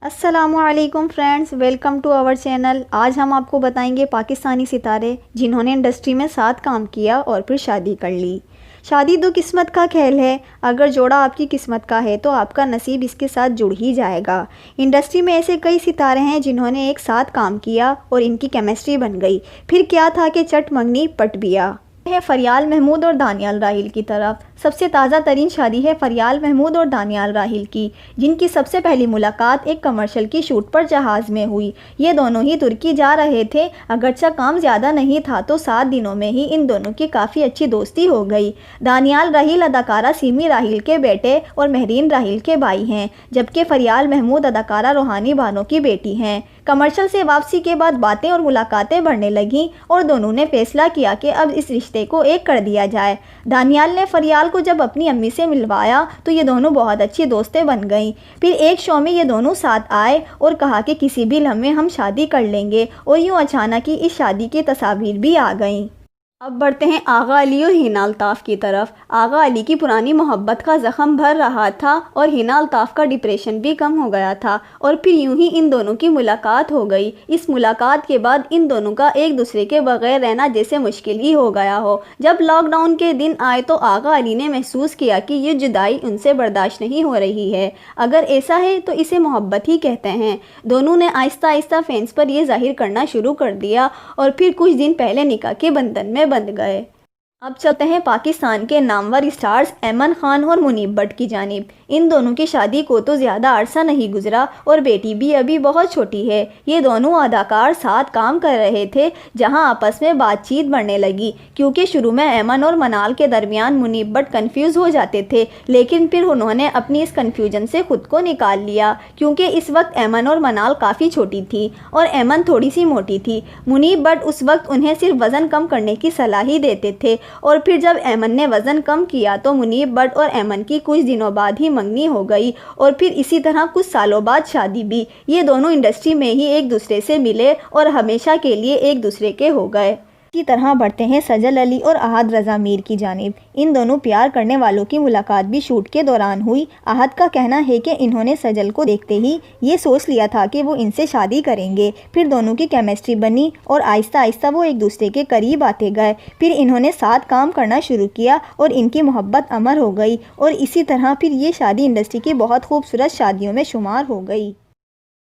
अस्सलामुअलैकुम friends, welcome to our channel. आज हम आपको बताएंगे पाकिस्तानी सितारे जिन्होंने इंडस्ट्री में साथ काम किया और फिर शादी कर ली। शादी तो किस्मत का खेल है। अगर जोड़ा आपकी किस्मत का है तो आपका नसीब इसके साथ जुड़ ही जाएगा। इंडस्ट्री में ऐसे कई सितारे हैं जिन्होंने एक साथ काम किया और इनकी केमिस्ट्री बन गई। फिर क्या था कि चट मंगनी पट बिया है फ़रियाल महमूद और दानियाल राहिल की तरफ। सबसे ताज़ा तरीन शादी है फ़रियाल महमूद और दानियाल राहिल की, जिनकी सबसे पहली मुलाकात एक कमर्शियल की शूट पर जहाज़ में हुई। ये दोनों ही तुर्की जा रहे थे। अगरचा काम ज़्यादा नहीं था तो 7 दिनों में ही इन दोनों की काफ़ी अच्छी दोस्ती हो गई। दानियाल राहिल अदाकारा सीमी राहिल के बेटे और महरीन राहिल के भाई हैं, जबकि फ़रियाल महमूद अदाकारा रूहानी बानो की बेटी हैं। कमर्शियल से वापसी के बाद बातें और मुलाकातें बढ़ने लगीं और दोनों ने फैसला किया कि अब इस रिश्ते को एक कर दिया जाए। दानियाल ने फ़रियाल को जब अपनी अम्मी से मिलवाया तो ये दोनों बहुत अच्छी दोस्तें बन गईं। फिर एक शो में ये दोनों साथ आए और कहा कि किसी भी लम्हे हम शादी कर लेंगे, और यूँ अचानक ही इस शादी की तस्वीर भी आ गईं। अब बढ़ते हैं आगा अली और हिना अल्ताफ़ की तरफ। आगा अली की पुरानी मोहब्बत का ज़ख़म भर रहा था और हिना अल्ताफ़ का डिप्रेशन भी कम हो गया था, और फिर यूं ही इन दोनों की मुलाकात हो गई। इस मुलाकात के बाद इन दोनों का एक दूसरे के बगैर रहना जैसे मुश्किल ही हो गया हो। जब लॉकडाउन के दिन आए तो आगा अली ने महसूस किया कि ये जुदाई उनसे बर्दाश्त नहीं हो रही है। अगर ऐसा है तो इसे मोहब्बत ही कहते हैं। दोनों ने आहिस्ता आहिस्ता फैंस पर यह जाहिर करना शुरू कर दिया और फिर कुछ दिन पहले निकाह के बंधन में बंध गए। अब चलते हैं पाकिस्तान के नामवर स्टार्स ऐमन खान और मुनीब भट्ट की जानिब। इन दोनों की शादी को तो ज़्यादा अरसा नहीं गुजरा और बेटी भी अभी बहुत छोटी है। ये दोनों अदाकार साथ काम कर रहे थे, जहां आपस में बातचीत बढ़ने लगी, क्योंकि शुरू में ऐमन और मनाल के दरमियान मुनीब भट्ट कन्फ्यूज़ हो जाते थे, लेकिन फिर उन्होंने अपनी इस कन्फ्यूजन से खुद को निकाल लिया, क्योंकि इस वक्त ऐमन और मनाल काफ़ी छोटी थी और ऐमन थोड़ी सी मोटी थी। मुनीब भट्ट उस वक्त उन्हें सिर्फ वज़न कम करने की सलाह ही देते थे, और फिर जब ऐमन ने वज़न कम किया तो मुनीब भट्ट और ऐमन की कुछ दिनों बाद ही मंगनी हो गई, और फिर इसी तरह कुछ सालों बाद शादी भी। ये दोनों इंडस्ट्री में ही एक दूसरे से मिले और हमेशा के लिए एक दूसरे के हो गए। इसी तरह बढ़ते हैं सजल अली और अहद रज़ा मीर की जानिब। इन दोनों प्यार करने वालों की मुलाकात भी शूट के दौरान हुई। अहद का कहना है कि इन्होंने सजल को देखते ही ये सोच लिया था कि वो इनसे शादी करेंगे। फिर दोनों की केमिस्ट्री बनी और आहिस्ता आहिस्ता वो एक दूसरे के करीब आते गए। फिर इन्होंने साथ काम करना शुरू किया और इनकी मोहब्बत अमर हो गई, और इसी तरह फिर ये शादी इंडस्ट्री की बहुत खूबसूरत शादियों में शुमार हो गई।